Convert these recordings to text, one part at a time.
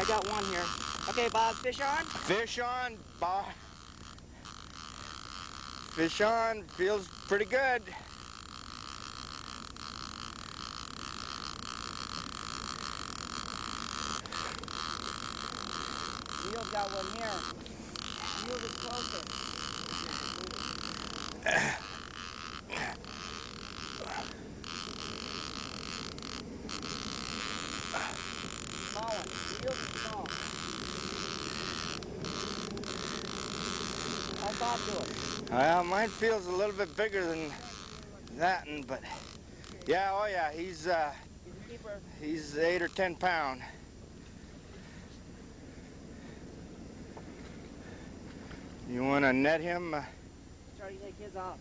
got one here. Okay, Bob, fish on? Fish on, Bob. Fish on, feels pretty good. Neil's got one here. Neil is closer. Small one. Neil's is small. How's Bob doing? Well, mine feels a little bit bigger than that, but yeah, oh yeah, he's a keeper. He's 8 or 10 pound. You want to net him? Try to take his off.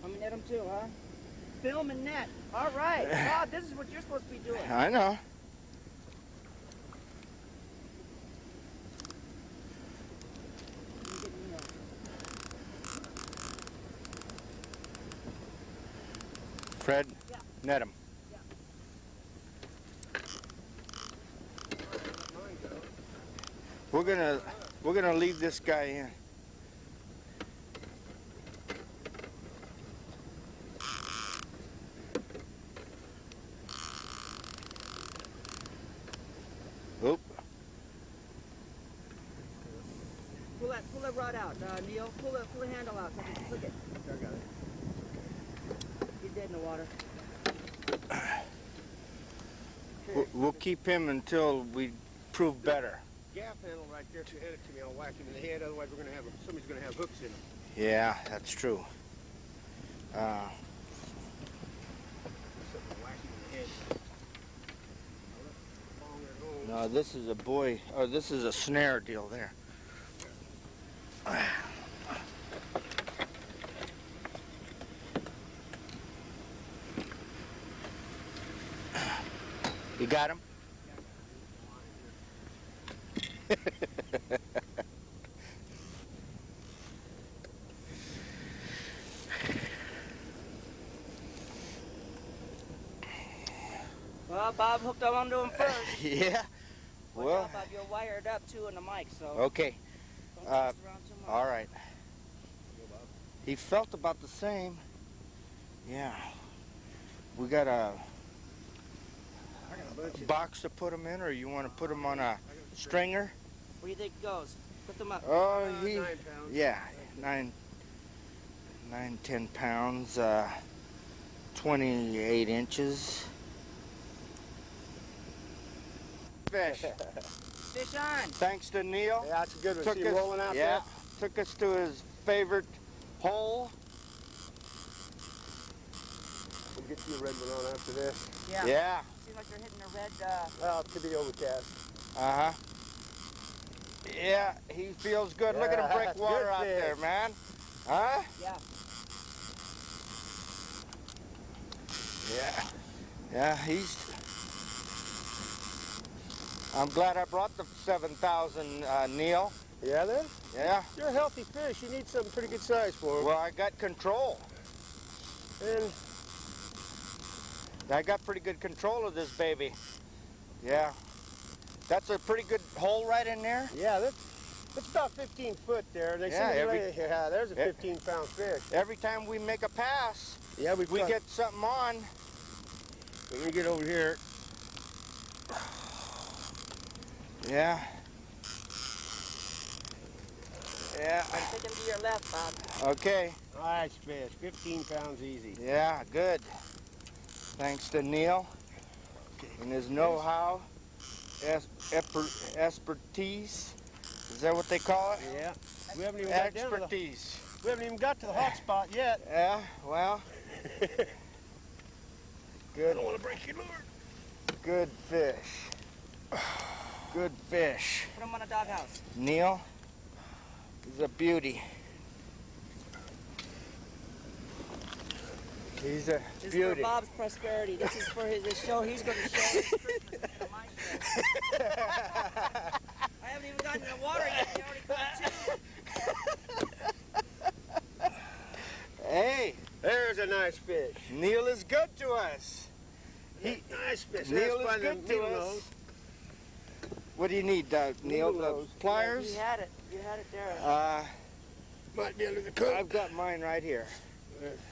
I'm gonna net him too, huh? Film and net. All right. Bob, this is what you're supposed to be doing. I know. Fred, yeah. Net him. Yeah. We're gonna leave this guy in. Oop. Pull that rod out, Neil. Pull the handle out. Click it. I got it. He's dead in the water. We'll keep him until we prove better. Gaff handle right there to hand it to me. I'll whack him in the head. Otherwise, somebody's gonna have hooks in him. Yeah, that's true. Whack him in the head. No, this is a buoy, or this is a snare deal there. You got him? Well, Bob hooked onto him first. Yeah. Well, Bob, you're wired up too in the mic, so. Okay. Don't twist around too much. All right. He felt about the same. Yeah. We got a box to put him in, or you want to put him on a stringer? Where do you think it goes? Put them up. Oh, 9 pounds. Yeah, 10 pounds, 28 inches. Fish. Fish on. Thanks to Neil. Yeah, that's a good one. Took See him us, rolling out there? Took us to his favorite hole. We'll get you a red one on after this. Yeah. Yeah. Seems like you're hitting a red. Well, it could be overcast. Uh-huh. Yeah, he feels good. Look at him break water good out fish. there, man. Huh? Yeah. Yeah. Yeah, I'm glad I brought the 7,000, Neil. Yeah, then? Yeah. You're a healthy fish. You need something pretty good size for him. Well, I got control. And I got pretty good control of this baby. Yeah. That's a pretty good hole right in there. yeah, that's about 15 foot there. They Yeah, yeah, there's a 15-pound fish. Every time we make a pass, Yeah, we get something on. Let me get over here. Yeah. Yeah. Take him to your left, Bob. Okay. Nice fish. 15 pounds easy. Yeah, good. Thanks to Neil and his know-how, expertise. Is that what they call it? Yeah. We haven't even got down to Expertise. we haven't even got to the hot spot yet. Yeah, well. Good. I don't want to break your lure. Good fish. Good fish. Put him on a doghouse. Neil is a beauty. He's a This beauty. is for Bob's prosperity. This is for his show. He's going to show his Christmas instead of my show. I haven't even gotten in the water yet. He already caught 2. Hey, There's a nice fish. Neil is good to us. Nice fish. Neil That's is good to us. What do you need, Neil? The pliers? You had it. You had it there. Might be under the coat. I've got mine right here.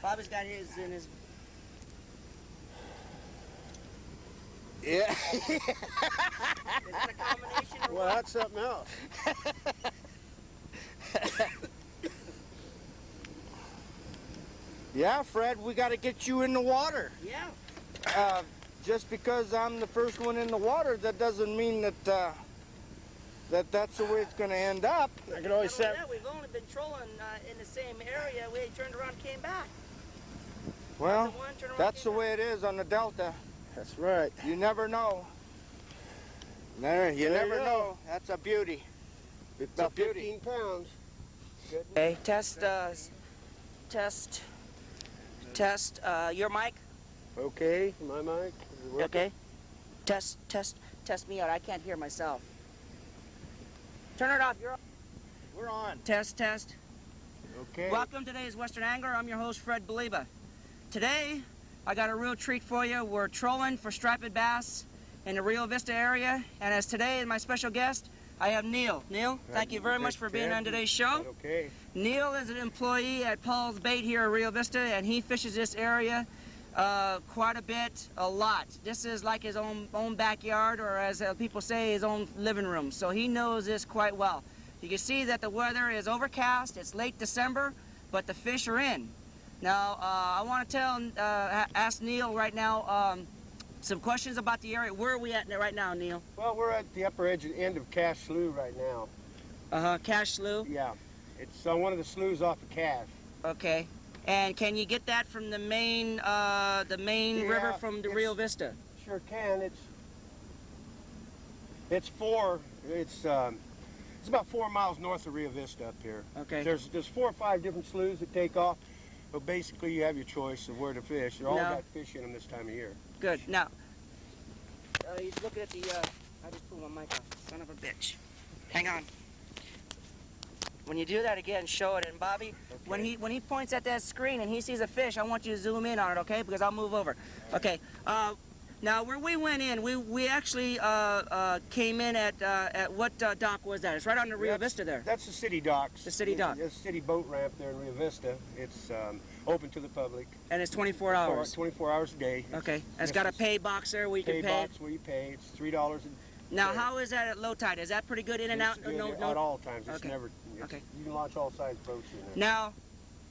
Bobby's got his in his. Yeah. Is that a combination? Or Well, what? that's something else. Yeah, Fred, we got to get you in the water. Yeah. Just because I'm the first one in the water, that doesn't mean that that's the way it's going to end up. I can always Not only set. that, we've only been trolling in the same area. We turned around and came back. Well, The one, turn around, that's the came way it is on the Delta. That's right. You never know. You There never you go. know. That's a beauty. It's a About beauty. 15 pounds. Good. Okay, test, your mic, Okay, my mic. Is it working? okay? Test me out, I can't hear myself. Turn it off, you're on. We're on. Test. Okay. Welcome to today's Western Angler, I'm your host Fred Boliba. Today, I got a real treat for you. We're trolling for striped bass in the Rio Vista area, and as today is my special guest, I have Neil. Neil, thank you very much for being on today's show. Okay. Neil is an employee at Paul's Bait here at Rio Vista, and he fishes this area quite a bit, a lot. This is like his own backyard, or as people say, his own living room. So he knows this quite well. You can see that the weather is overcast. It's late December, but the fish are in. Now, I want to ask Neil right now some questions about the area. Where are we at right now, Neil? Well, we're at the upper end of Cache Slough right now. Cache Slough. Yeah. It's on one of the sloughs off of Cache. Okay. And can you get that from the main river from the Rio Vista? Sure can. It's about 4 miles north of Rio Vista up here. Okay. There's 4 or 5 different sloughs that take off, but basically you have your choice of where to fish. They're all Now- got fish in them this time of year. Good. Now, he's looking at the. I just pulled my mic off. Son of a bitch. Hang on. When you do that again, show it. And Bobby, when he points at that screen and he sees a fish, I want you to zoom in on it, okay? Because I'll move over. Okay. Now, where we went in, we actually came in at what dock was that? It's right on the Rio Vista there. That's the city docks. The city dock. There's a city boat ramp there in Rio Vista. It's open to the public. And it's 24 hours. 24 hours a day. Okay. And it's got a pay box there where you Pay can pay. box where you pay. It's $3 a Now, day. how is that at low tide? Is that pretty good in and out? It's good at all times. It's Okay. never. Okay. You can launch all size boats in there. Now,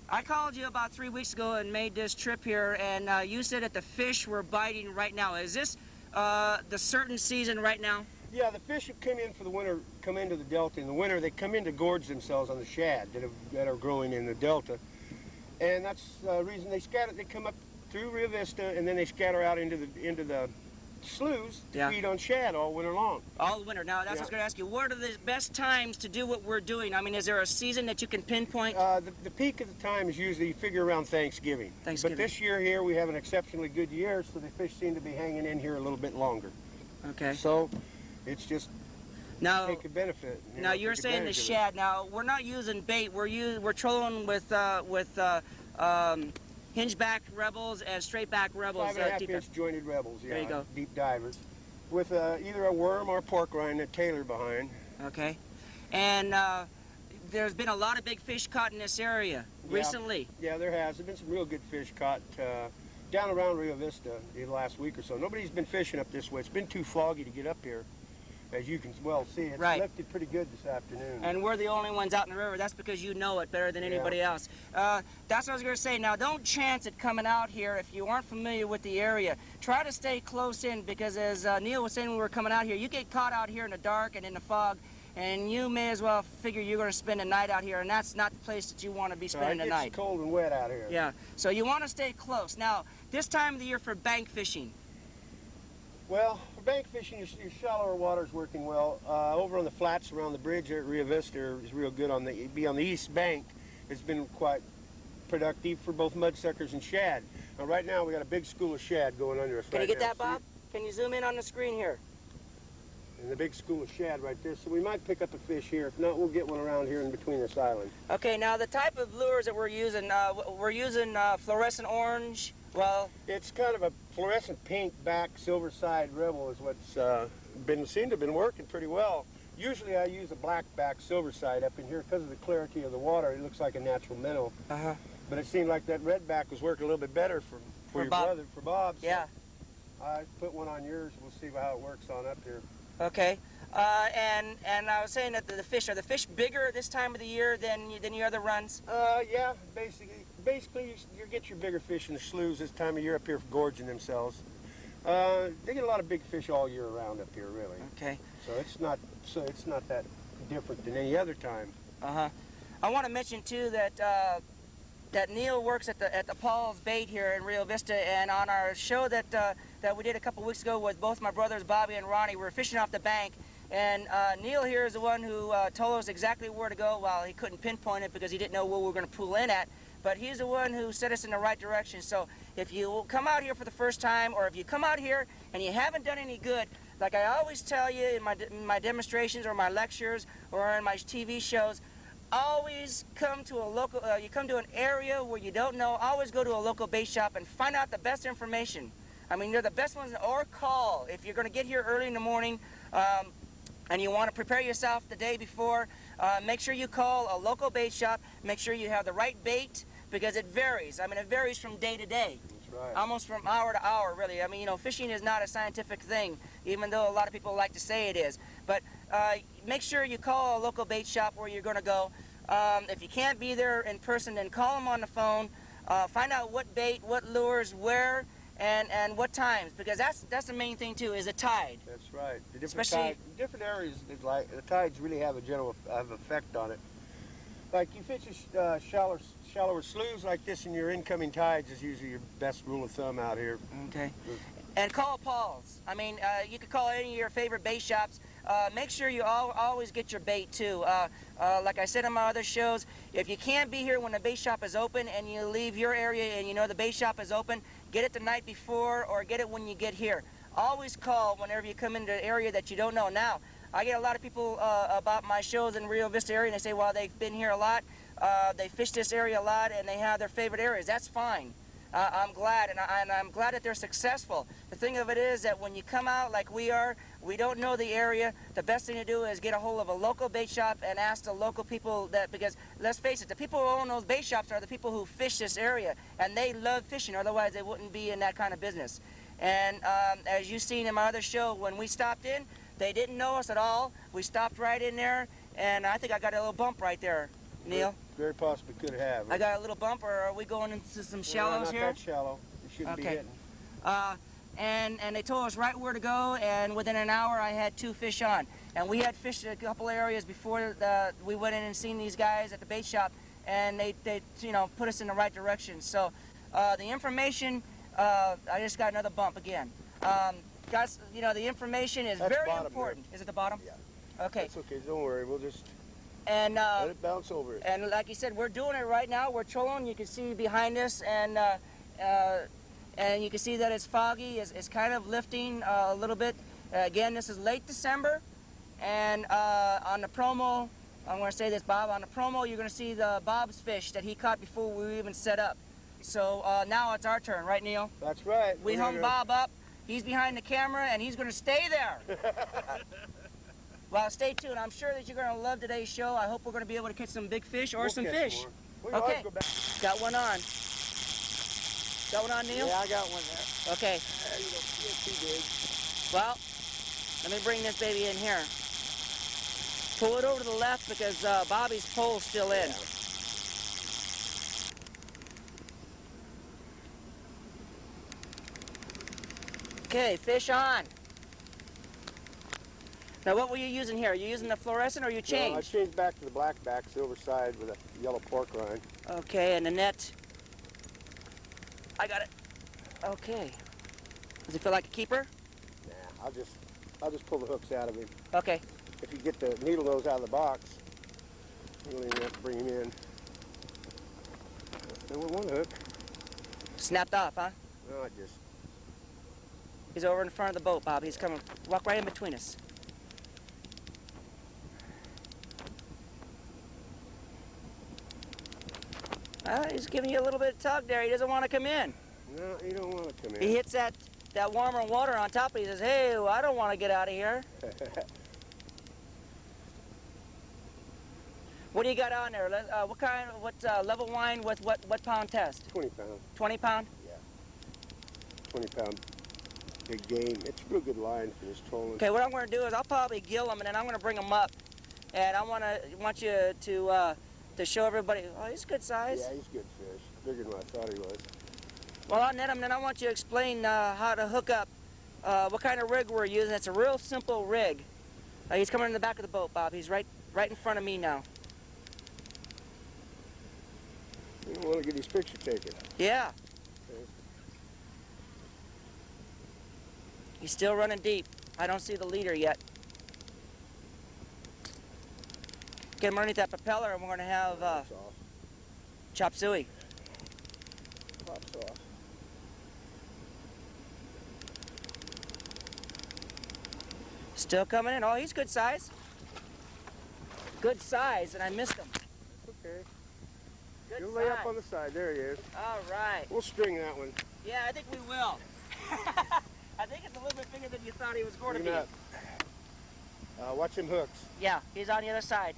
I called you about 3 weeks ago and made this trip here, and you said that the fish were biting right now. Is this the certain season right now? Yeah, the fish that come in for the winter come into the Delta. In the winter, they come in to gorge themselves on the shad that are growing in the Delta. And that's the reason they scatter. They come up through Rio Vista, and then they scatter out into the sloughs to feed on shad all winter long. All winter. Now, that's what I was going to ask you. What are the best times to do what we're doing? I mean, is there a season that you can pinpoint? The peak of the time is usually, you figure, around Thanksgiving. Thanksgiving. But this year here, we have an exceptionally good year, so the fish seem to be hanging in here a little bit longer. Okay. So it's just Now, take a benefit. now you're take saying the advantage of it. shad. Now, we're not using bait. We're trolling with hinge-back rebels and straight-back rebels. 5.5-inch jointed rebels, yeah. There you go. Deep divers. With either a worm or a pork rind that Taylor behind. Okay. And there's been a lot of big fish caught in this area recently. Yeah, there has. There's been some real good fish caught down around Rio Vista the last week or so. Nobody's been fishing up this way. It's been too foggy to get up here. As you can well see, it's Right. lifted pretty good this afternoon. And we're the only ones out in the river. That's because you know it better than anybody else. That's what I was going to say. Now, don't chance it coming out here if you aren't familiar with the area. Try to stay close in because, as Neil was saying when we were coming out here, you get caught out here in the dark and in the fog, and you may as well figure you're going to spend the night out here, and that's not the place that you want to be spending the night. It's cold and wet out here. Yeah, so you want to stay close. Now, this time of the year for bank fishing. Well, for bank fishing, your shallower water is working well. Over on the flats around the bridge there at Rio Vista is real good. On the east bank, it's been quite productive for both mudsuckers and shad. Now, right now, we got a big school of shad going under us. Can right you get now. that, Bob? Can you zoom in on the screen here? And the big school of shad right there. So we might pick up a fish here. If not, we'll get one around here in between this island. Okay, now the type of lures that we're using fluorescent orange. Well, It's kind of a fluorescent pink back, silver side rebel is what's seemed to have been working pretty well. Usually I use a blackback silverside up in here because of the clarity of the water. It looks like a natural minnow. But it seemed like that redback was working a little bit better for your Bob. brother, for Bob. So Yeah. I put one on yours. We'll see how it works on up here. Okay. And I was saying that are the fish bigger this time of the year than your other runs? Yeah, basically you get your bigger fish in the sloughs this time of year up here for gorging themselves. They get a lot of big fish all year round up here, really. Okay. So it's not that different than any other time. I want to mention too that that Neil works at the Paul's Bait here in Rio Vista, and on our show that that we did a couple weeks ago with both my brothers Bobby and Ronnie, we were fishing off the bank, and Neil here is the one who told us exactly where to go. Well, he couldn't pinpoint it because he didn't know where we were going to pull in at, but he's the one who set us in the right direction. So if you come out here for the first time, or if you come out here and you haven't done any good, like I always tell you in my demonstrations or my lectures or in my TV shows, always come to a local, you come to an area where you don't know, always go to a local bait shop and find out the best information. I mean, they're the best ones, or call. If you're going to get here early in the morning and you want to prepare yourself the day before, make sure you call a local bait shop, make sure you have the right bait, because it varies. I mean, it varies from day to day. That's right. Almost from hour to hour, really. I mean, you know, fishing is not a scientific thing, even though a lot of people like to say it is. But make sure you call a local bait shop where you're going to go. If you can't be there in person, then call them on the phone. Find out what bait, what lures, where, and what times, because that's the main thing too, is the tide. That's right. The Especially different areas, like the tides really have have effect on it. Like you fish shallower sloughs like this, and your incoming tides is usually your best rule of thumb out here. Okay. And call Paul's. I mean, you could call any of your favorite bait shops. Make sure you always get your bait too. Like I said on my other shows, if you can't be here when the bait shop is open and you leave your area and you know the bait shop is open, get it the night before or get it when you get here. Always call whenever you come into an area that you don't know. Now, I get a lot of people about my shows in Rio Vista area, and they say, well, they've been here a lot, they fish this area a lot, and they have their favorite areas. That's fine. I'm glad, and I'm glad that they're successful. The thing of it is that when you come out like we are, we don't know the area. The best thing to do is get a hold of a local bait shop and ask the local people that, because let's face it, the people who own those bait shops are the people who fish this area, and they love fishing, otherwise they wouldn't be in that kind of business. And as you've seen in my other show, when we stopped in, they didn't know us at all. We stopped right in there, and I think I got a little bump right there, Neil. Very possibly could have. I got a little bump, or are we going into some shallows not here? Not that shallow. You shouldn't be hitting. And they told us right where to go, and within an hour I had 2 fish on. And we had fished a couple areas before we went in and seen these guys at the bait shop, and they you know, put us in the right direction. So the information, I just got another bump again. Guys, you know, the information is very important. There. Is it the bottom? Yeah. Okay. That's okay. Don't worry. We'll just let it bounce over it. And like you said, we're doing it right now. We're trolling. You can see behind us, and you can see that it's foggy. It's kind of lifting a little bit. Again, this is late December, and on the promo, I'm going to say this, Bob. On the promo, you're going to see the Bob's fish that he caught before we even set up. So now it's our turn, right, Neil? That's right. We hung Bob up. He's behind the camera, and he's going to stay there. Well, stay tuned. I'm sure that you're going to love today's show. I hope we're going to be able to catch some big fish or some fish. Okay. Got one on. Got one on, Neil? Yeah, I got one there. Okay. You don't feel too big. Well, let me bring this baby in here. Pull it over to the left because Bobby's pole's still in. Yeah. Okay, fish on. Now, what were you using here? Are you using the fluorescent or you changed? No, I changed back to the blackback silver side with a yellow pork rind. Okay, and the net. I got it. Okay. Does it feel like a keeper? Nah, I'll just pull the hooks out of him. Okay. If you get the needle nose out of the box, you don't even have to bring him in. There was one hook. Snapped off, huh? No, I just. He's over in front of the boat, Bob. He's coming. Walk right in between us. He's giving you a little bit of tug there. He doesn't want to come in. No, you don't want to come in. He hits that that warmer water on top of you. He says, hey, I don't want to get out of here. What do you got on there? What level line with what pound test? 20 pound. 20 pound? Yeah. 20 pound big game. It's a real good line for this trolling. Okay, what I'm going to do is I'll probably gill them and then I'm going to bring them up, and I want you to show everybody. Oh, he's good size. Yeah, he's good fish. Bigger than I thought he was. Well, I'll net him, then I want you to explain how to hook up, what kind of rig we're using. It's a real simple rig. He's coming in the back of the boat, Bob. He's right in front of me now. You don't want to get his picture taken. Yeah. Okay. He's still running deep. I don't see the leader yet. Get him underneath that propeller, and we're going to have chop suey. Pops off. Still coming in. Oh, he's good size. Good size, and I missed him. Okay. Good You'll size. lay up on the side. There he is. All right. We'll string that one. Yeah, I think we will. I think it's a little bit bigger than you thought he was going to Bring be. it up. Watch them hooks. Yeah, he's on the other side.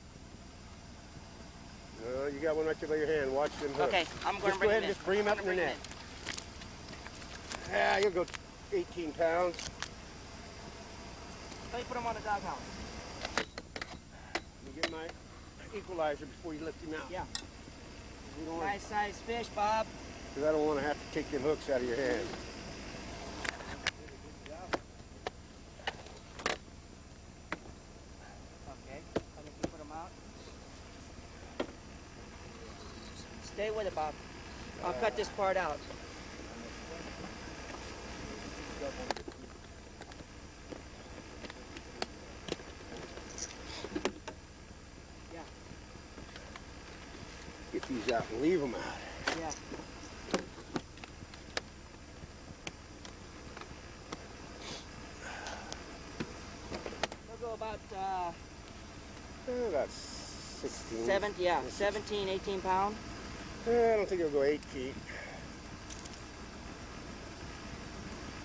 You got one right there by your hand. Watch them hooks. Okay, I'm going to Just bring go ahead him and in. just bring him up in the net. Yeah, you'll go 18 pounds. Let me put him on the doghouse. Let me get my equalizer before you lift him out. Yeah. You don't Nice size fish, Bob. Because I don't want to have to take them hooks out of your hand. Okay, let me put him out. Stay with it, Bob. I'll cut this part out. Yeah. Get these out and leave them out. Yeah. They'll go about About 16. 17, 18 pounds. I don't think it'll go 8 feet.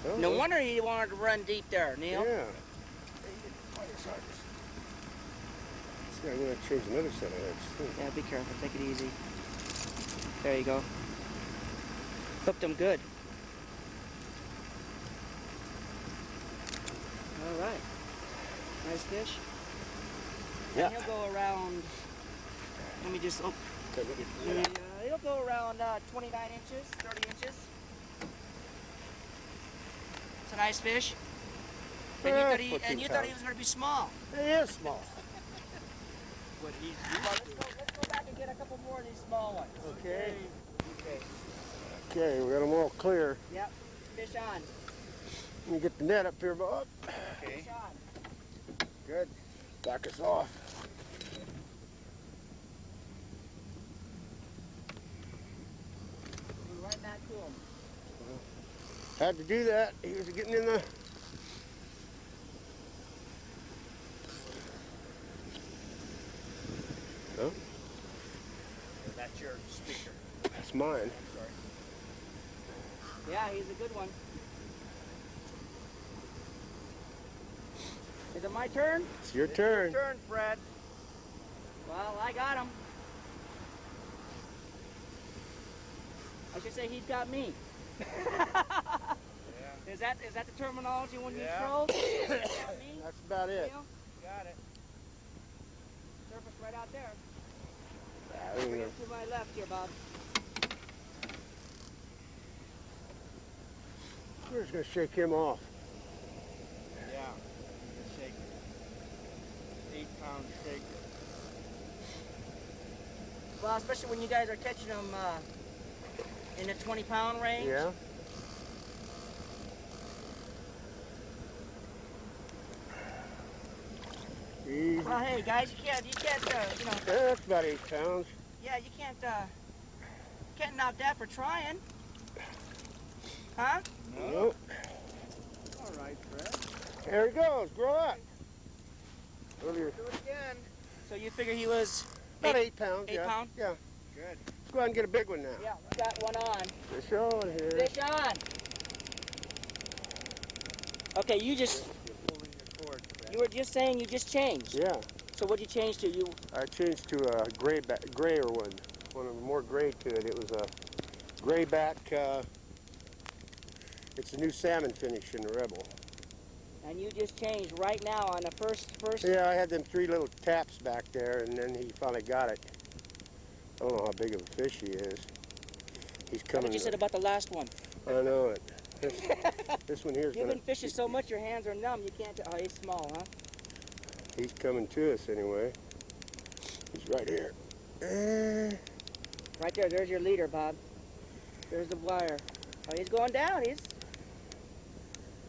Oh, No well. wonder he wanted to run deep there, Neil. Yeah. I'm going to change another set of hooks too. Yeah, be careful. Take it easy. There you go. Hooked him good. All right. Nice fish. Yeah. And he'll go around, let me just, he'll go around 29 inches, 30 inches. It's a nice fish. And you thought he was going to be small. He is small. Well, let's go back and get a couple more of these small ones. Okay. Okay. Okay, we got them all clear. Yep. Fish on. Let me get the net up here, Bob. Okay. Fish on. Good. Back us off. Move right back to him. Had to do that. He was getting in the... Oh, That's your speaker. that's mine. Sorry. Yeah, he's a good one. Is it my turn? It's your turn. Your turn, Fred. Well, I got him. I should say he's got me. Yeah. Is that the terminology when you Yeah. troll? He's got me. That's about it. Neil? Got it. Surface right out there. Yeah, Bring we it to my left here, Bob. We're just going to shake him off. Yeah. Shaker. 8-pound shaker. Well, especially when you guys are catching them in the 20-pound range. Yeah. Easy. Well, hey guys, you can't, That's about 8 pounds. yeah, you can't knock that for trying. Huh? Nope. All right, Fred. There he goes. Grow up. Earlier. Do it again. So you figure he was About 8 pounds. 8 yeah. pound? Yeah. Good. Let's go ahead and get a big one now. Yeah, we got one on. Fish on here. Fish on. Okay, you were just saying you just changed. Yeah, So what'd you change to? I changed to a grayer one of the more gray to it. It was a grayback. It's a new salmon finish in the Rebel. And you just changed right now on the first. Yeah, I had them 3 little taps back there, and then he finally got it. I don't know how big of a fish he is. He's What coming. did you said about the last one? I know it. This one here's You've gonna. been fishing so much your hands are numb. You can't. Oh, he's small, huh? He's coming to us anyway. He's right here. Right there. There's your leader, Bob. There's the wire. Oh, he's going down.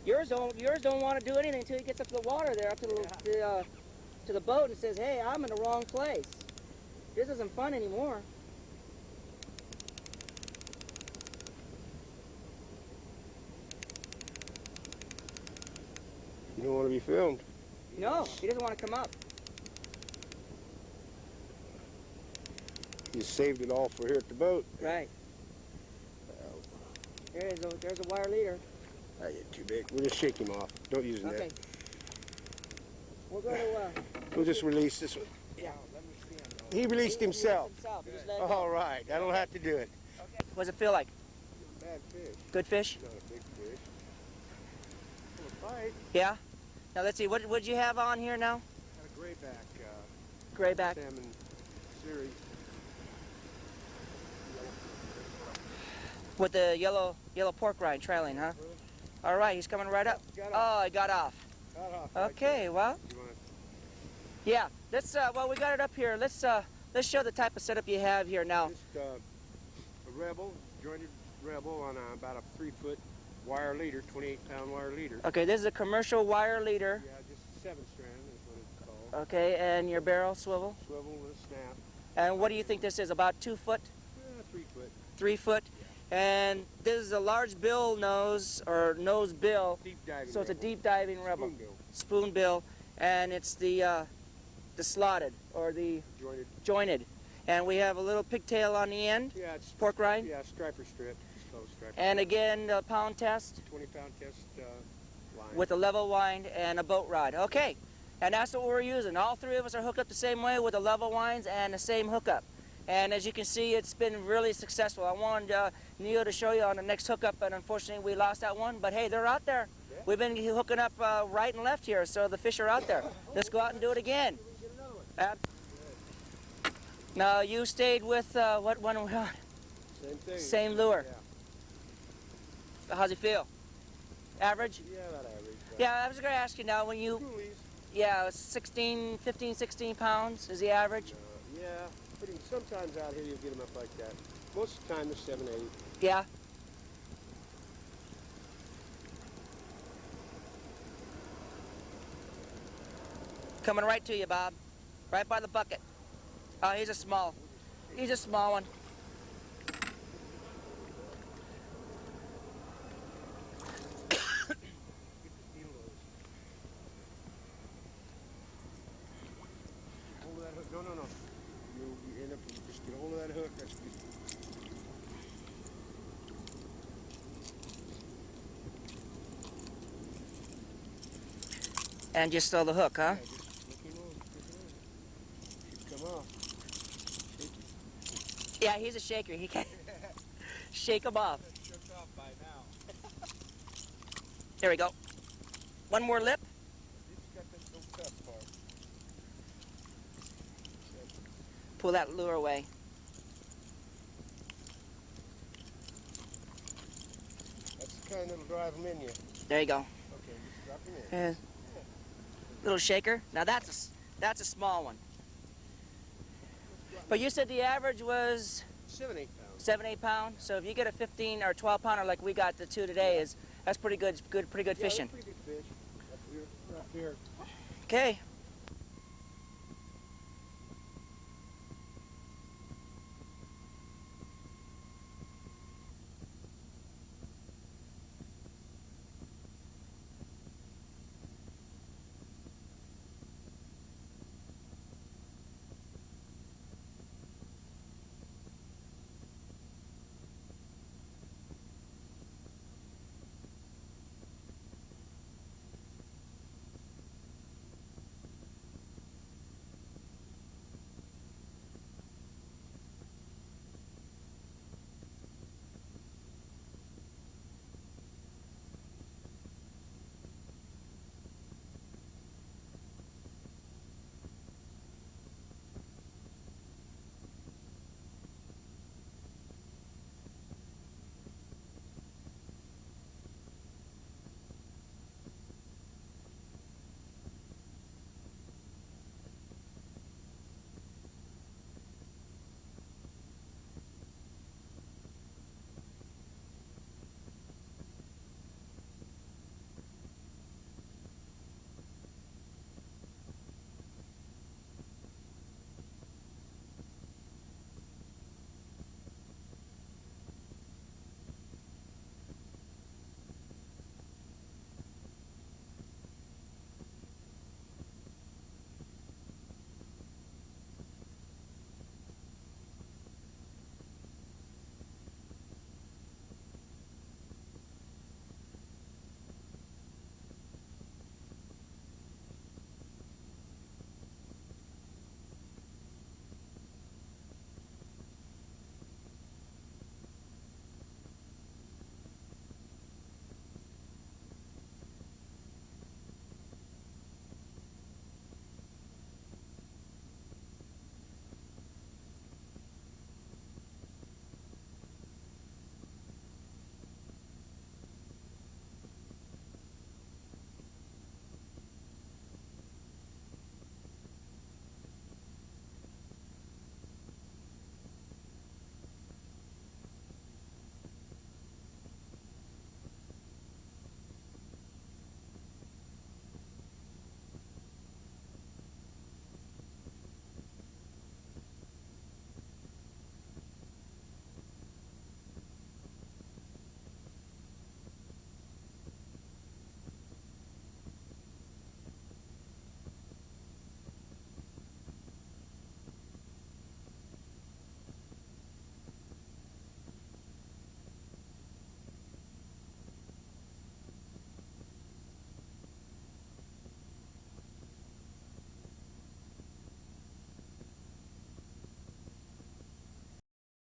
Yours don't want to do anything until he gets up to the water there, up to the boat, and says, "Hey, I'm in the wrong place. This isn't fun anymore." You don't want to be filmed. No, he doesn't want to come up. You saved it all for here at the boat. Right. There's a wire leader. That ain't too big. We'll just shake him off. Don't use the Okay. net. We're going to. We'll just release this one. Yeah. He released himself. He just let it go. All right. I don't have to do it. Okay. What does it feel like? Bad fish. Good fish? Not a big fish. Full of bite. Yeah. Now let's see. What'd you have on here now? Got a grayback. Grayback. Salmon series. With the yellow pork rind trailing, huh? All right, he's coming right up. Oh, he got off. Okay, well, yeah. Let's well, we got it up here. Let's show the type of setup you have here now. Just a Rebel, jointed Rebel on about a 3-foot wire leader, 28-pound wire leader. Okay, this is a commercial wire leader. Yeah, just 7-strand is what it's called. Okay, and your barrel swivel. Swivel with a snap. And what do you think this is? About 2 foot? 3 foot. 3 foot? And this is a large bill nose, or nose bill. Deep diving. So it's a deep diving Rebel. Spoonbill. Spoon bill. And it's the slotted, or the jointed. And we have a little pigtail on the end. Yeah, it's pork rind. Yeah, striper strip. It's called striper. And again, the pound test. 20-pound test line. With a level wind and a boat rod. Okay. And that's what we're using. All 3 of us are hooked up the same way with the level winds and the same hookup. And as you can see, it's been really successful. I wanted Neil to show you on the next hookup, and unfortunately we lost that one. But hey, they're out there. Yeah. We've been hooking up right and left here, so the fish are out there. Let's go out and do it again. Now, you stayed with what one? Same thing. Same lure. Yeah. How's it feel? Average? Yeah, about average. Yeah, I was going to ask you now, when you, Coolies. yeah, 15, 16 pounds is the average? Yeah, sometimes out here you'll get them up like that. Most of the time they're 7, 8. Yeah. Coming right to you, Bob. Right by the bucket. Oh, he's a small one. Hold of that hook. No. You end up just get hold of that hook. That's good. And just throw the hook, huh? Yeah, just look him on. Should come off. Yeah, he's a shaker. He can shake him off. Shook off by now. There we go. One more lip. It's got this little cuff part. Pull that lure away. That's the kind that'll drive them in you. There you go. Okay, just drop him in. And little shaker. Now that's a small one. But you said the average was 7, 8 pounds. 7, 8 pounds. So if you get a 15 or 12 pounder like we got the 2 today, that's pretty good Yeah, fishing. Pretty good fish. Up here. Okay.